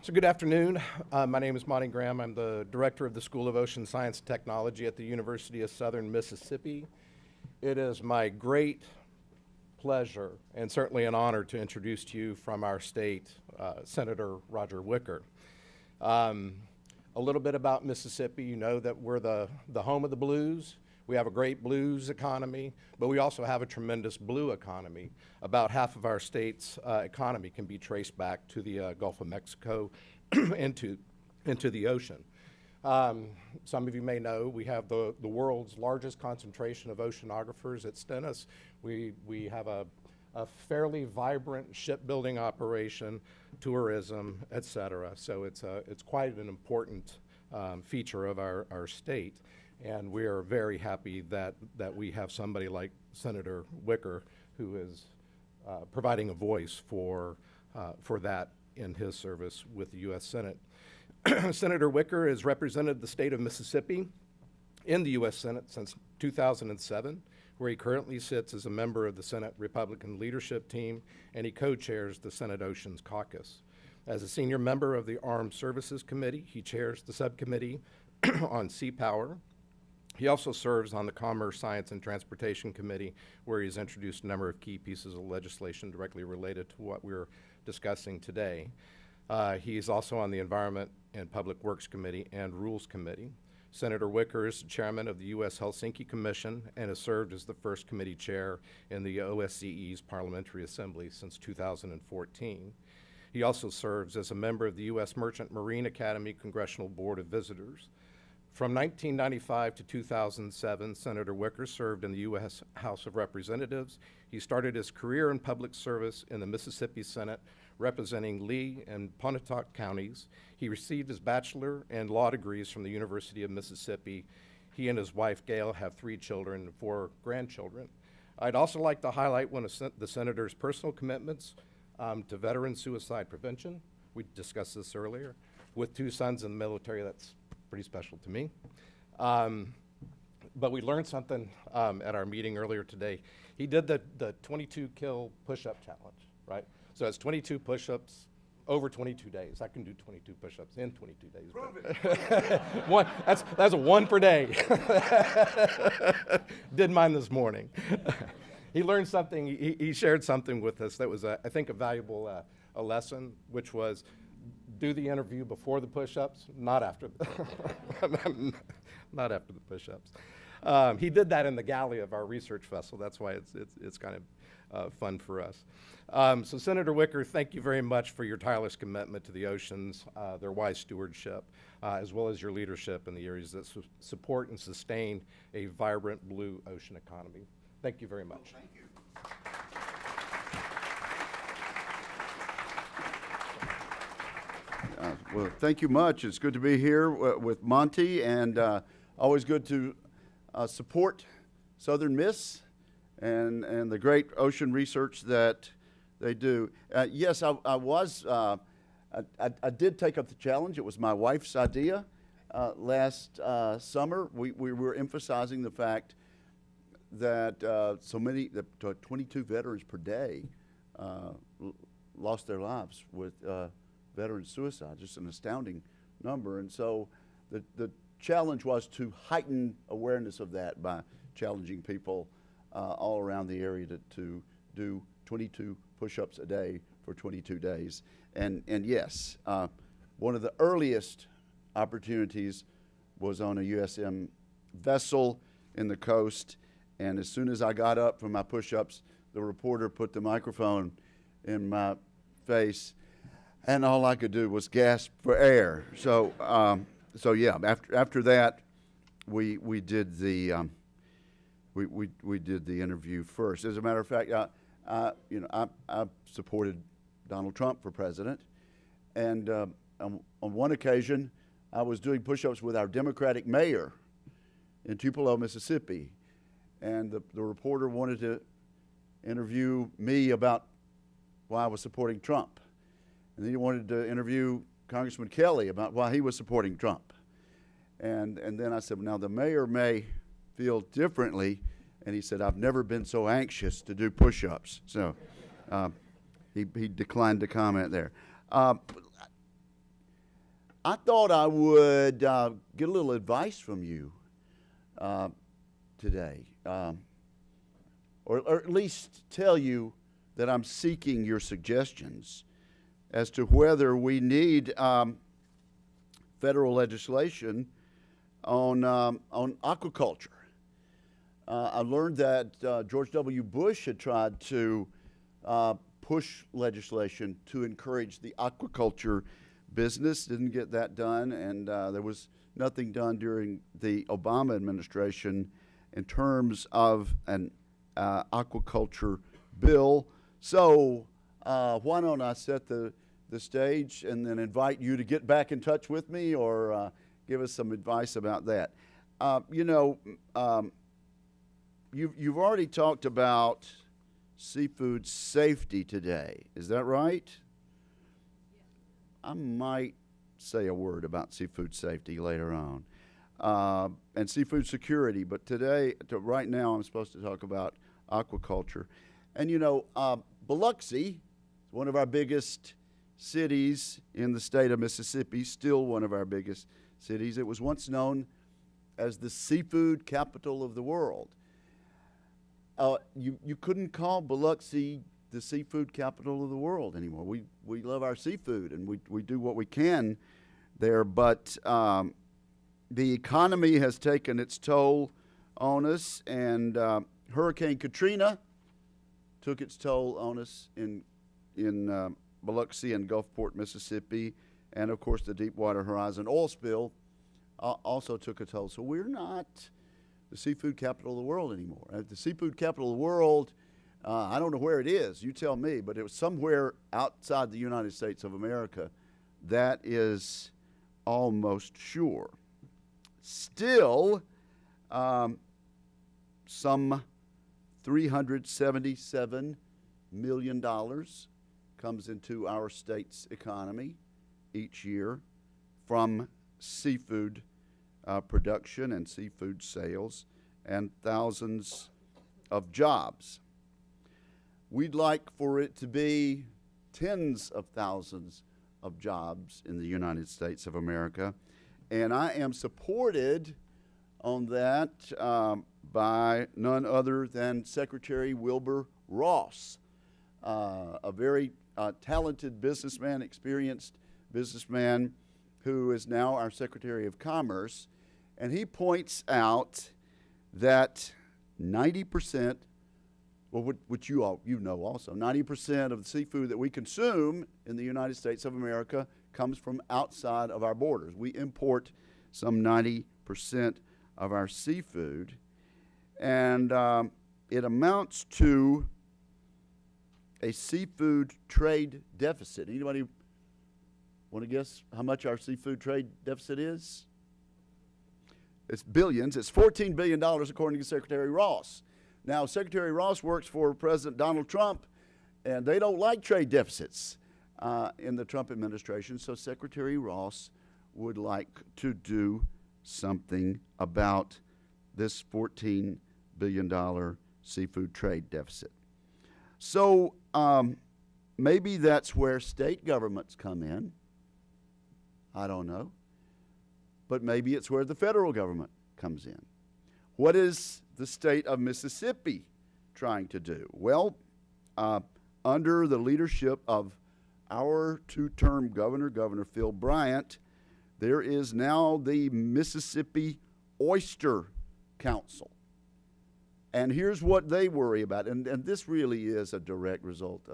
So good afternoon. My name is Monty Graham. I'm the director of the School of Ocean Science and Technology at the University of Southern Mississippi. It is my great pleasure and certainly an honor to introduce to you from our state, Senator Roger Wicker. A little bit about Mississippi. You know that we're the home of the blues. We have a great blues economy, but we also have a tremendous blue economy. About half of our state's economy can be traced back to the Gulf of Mexico into the ocean. Some of you may know we have the world's largest concentration of oceanographers at Stennis. We have a fairly vibrant shipbuilding operation, tourism, et cetera. So it's quite an important feature of our state. And we are very happy that we have somebody like Senator Wicker who is providing a voice for that in his service with the U.S. Senate. Senator Wicker has represented the state of Mississippi in the U.S. Senate since 2007, where he currently sits as a member of the Senate Republican leadership team, and he co-chairs the Senate Oceans Caucus. As a senior member of the Armed Services Committee, he chairs the subcommittee on sea power. He also serves on the Commerce, Science, and Transportation Committee, where he's introduced a number of key pieces of legislation directly related to what we're discussing today. He's also on the Environment and Public Works Committee and Rules Committee. Senator Wicker is the chairman of the U.S. Helsinki Commission and has served as the first committee chair in the OSCE's Parliamentary Assembly since 2014. He also serves as a member of the U.S. Merchant Marine Academy Congressional Board of Visitors. From 1995 to 2007, Senator Wicker served in the U.S. House of Representatives. He started his career in public service in the Mississippi Senate, representing Lee and Pontotoc counties. He received his bachelor and law degrees from the University of Mississippi. He and his wife, Gail, have 3 children and 4 grandchildren. I'd also like to highlight one of the senator's personal commitments to veteran suicide prevention. We discussed this earlier. With 2 sons in the military, that's pretty special to me. But we learned something at our meeting earlier today. He did the 22 kill push-up challenge, right? So it's 22 push-ups over 22 days. I can do 22 push-ups in 22 days. That's a 1 per day. Did mine this morning. He learned something, he shared something with us that was, I think, a valuable a lesson, which was do the interview before the push-ups, not after not after the push-ups. He did that in the galley of our research vessel. That's why it's kind of fun for us. So Senator Wicker, thank you very much for your tireless commitment to the oceans, their wise stewardship, as well as your leadership in the areas that support and sustain a vibrant blue ocean economy. Thank you very much. Thank you. Well, thank you much. It's good to be here with Monty, and always good to support Southern Miss and the great ocean research that they do. Yes, I did take up the challenge. It was my wife's idea last summer. We were emphasizing the fact that 22 veterans per day lost their lives with veteran suicide, just an astounding number. And so the challenge was to heighten awareness of that by challenging people all around the area to do 22 push-ups a day for 22 days. And yes, one of the earliest opportunities was on a USM vessel in the coast. And as soon as I got up from my push-ups, the reporter put the microphone in my face, and all I could do was gasp for air. So yeah, after that, we did the we did the interview first. As a matter of fact, I supported Donald Trump for president, and on one occasion, I was doing push-ups with our Democratic mayor in Tupelo, Mississippi, and the reporter wanted to interview me about why I was supporting Trump. And then he wanted to interview Congressman Kelly about why he was supporting Trump. And then I said, now the mayor may feel differently. And he said, I've never been so anxious to do push-ups. So he declined to comment there. I thought I would get a little advice from you today, or at least tell you that I'm seeking your suggestions as to whether we need federal legislation on aquaculture. I learned that George W. Bush had tried to push legislation to encourage the aquaculture business. Didn't get that done, and there was nothing done during the Obama administration in terms of an aquaculture bill. So why don't I set the stage and then invite you to get back in touch with me, or give us some advice about that. You've already talked about seafood safety today. Is that right? I might say a word about seafood safety later on, and seafood security. But right now, I'm supposed to talk about aquaculture. And Biloxi, one of our biggest cities in the state of Mississippi, still one of our biggest cities. It was once known as the seafood capital of the world. You couldn't call Biloxi the seafood capital of the world anymore. We love our seafood, and we do what we can there, but the economy has taken its toll on us, and Hurricane Katrina took its toll on us in Biloxi and Gulfport, Mississippi, and of course the Deepwater Horizon oil spill also took a toll. So we're not the seafood capital of the world anymore. The seafood capital of the world, I don't know where it is, you tell me, but it was somewhere outside the United States of America. That is almost sure. Still, some $377 million comes into our state's economy each year from seafood production and seafood sales, and thousands of jobs. We'd like for it to be tens of thousands of jobs in the United States of America, and I am supported on that by none other than Secretary Wilbur Ross, a very talented businessman, experienced businessman, who is now our Secretary of Commerce. And he points out that 90%, well, which you know also, 90% of the seafood that we consume in the United States of America comes from outside of our borders. We import some 90% of our seafood, and it amounts to a seafood trade deficit. Anybody want to guess how much our seafood trade deficit is? It's billions. It's $14 billion, according to Secretary Ross. Now, Secretary Ross works for President Donald Trump, and they don't like trade deficits in the Trump administration, so Secretary Ross would like to do something about this $14 billion seafood trade deficit. So maybe that's where state governments come in. I don't know. But maybe it's where the federal government comes in. What is the state of Mississippi trying to do? Well, under the leadership of our two-term governor, Governor Phil Bryant, there is now the Mississippi Oyster Council. And here's what they worry about, and this really is a direct result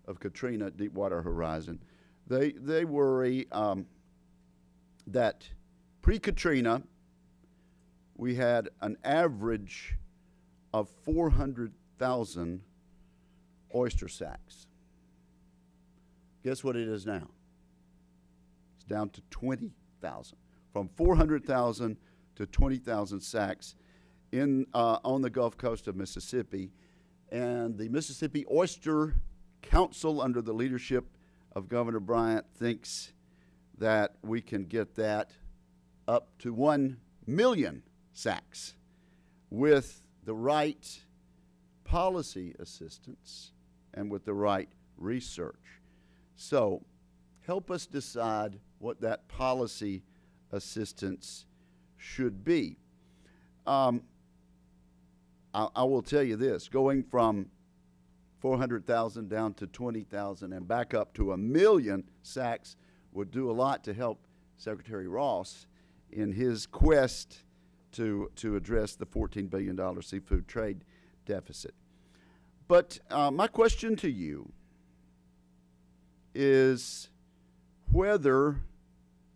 of Katrina, Deepwater Horizon. They worry that pre-Katrina, we had an average of 400,000 oyster sacks. Guess what it is now? It's down to 20,000. From 400,000 to 20,000 sacks on the Gulf Coast of Mississippi. And the Mississippi Oyster Council, under the leadership of Governor Bryant, thinks that we can get that up to 1 million sacks with the right policy assistance and with the right research. So help us decide what that policy assistance should be. I will tell you this, going from 400,000 down to 20,000 and back up to 1 million sacks would do a lot to help Secretary Ross in his quest to address the $14 billion seafood trade deficit. But my question to you is whether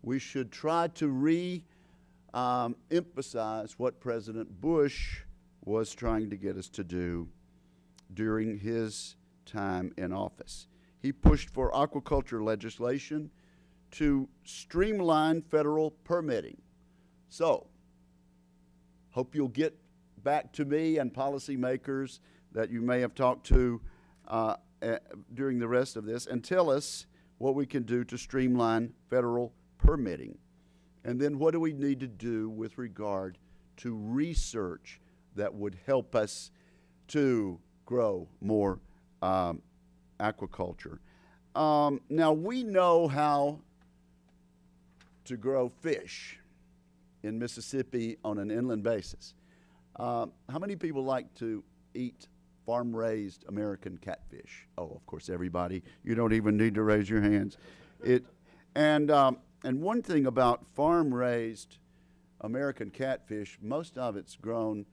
we should try to emphasize what President Bush was trying to get us to do during his time in office. He pushed for aquaculture legislation to streamline federal permitting. So, hope you'll get back to me and policymakers that you may have talked to during the rest of this and tell us what we can do to streamline federal permitting. And then what do we need to do with regard to research that would help us to grow more aquaculture. Now, we know how to grow fish in Mississippi on an inland basis. How many people like to eat farm-raised American catfish? Oh, of course, everybody. You don't even need to raise your hands. And one thing about farm-raised American catfish, most of it's grown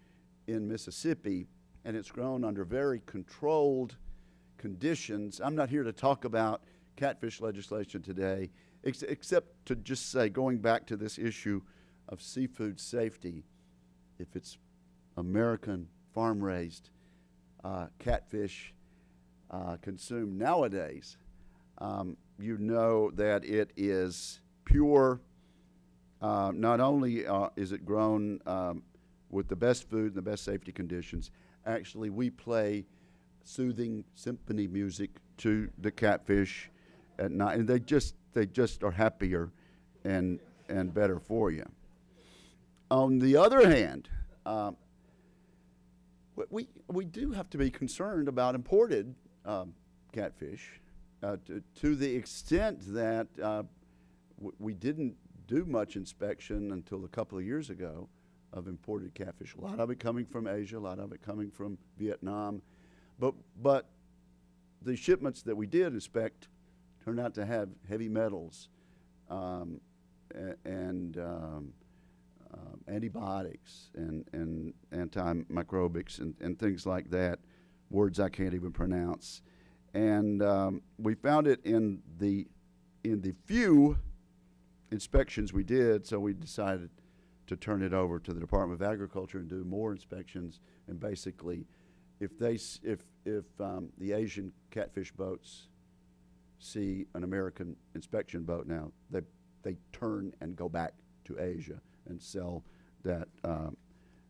in Mississippi, and it's grown under very controlled conditions. I'm not here to talk about catfish legislation today, except to just say, going back to this issue of seafood safety, if it's American farm-raised catfish consumed nowadays, you know that it is pure. Not only is it grown with the best food and the best safety conditions, actually we play soothing symphony music to the catfish at night, and they just are happier and better for you. On the other hand, we do have to be concerned about imported catfish to the extent that we didn't do much inspection until a couple of years ago of imported catfish. A lot of it coming from Asia, a lot of it coming from Vietnam. But the shipments that we did inspect turned out to have heavy metals and antibiotics and antimicrobics and things like that, words I can't even pronounce. And we found it in the few inspections we did, so we decided to turn it over to the Department of Agriculture and do more inspections. And basically, if the Asian catfish boats see an American inspection boat now, they turn and go back to Asia and sell that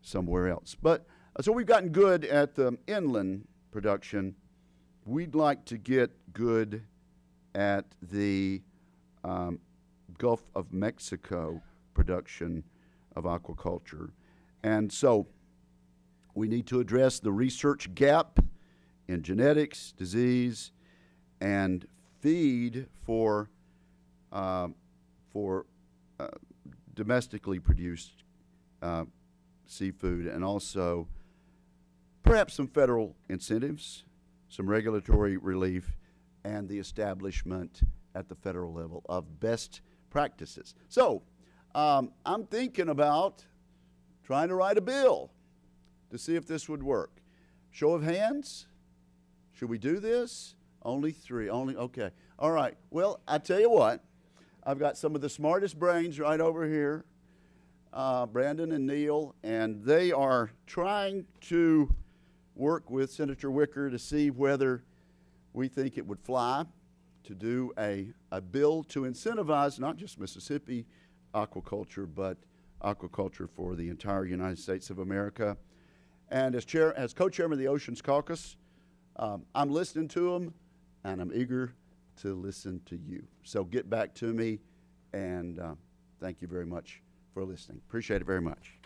somewhere else. But so we've gotten good at the inland production. We'd like to get good at the Gulf of Mexico production of aquaculture. And so we need to address the research gap in genetics, disease, and feed for domestically produced seafood, and also perhaps some federal incentives, some regulatory relief, and the establishment at the federal level of best practices. So I'm thinking about trying to write a bill to see if this would work. Show of hands? Should we do this? Only 3. Okay. All right. Well, I tell you what, I've got some of the smartest brains right over here, Brandon and Neil, and they are trying to work with Senator Wicker to see whether we think it would fly to do a bill to incentivize not just Mississippi aquaculture, but aquaculture for the entire United States of America. And as co-chairman of the Oceans Caucus, I'm listening to them, and I'm eager to listen to you. So get back to me, and thank you very much for listening. Appreciate it very much.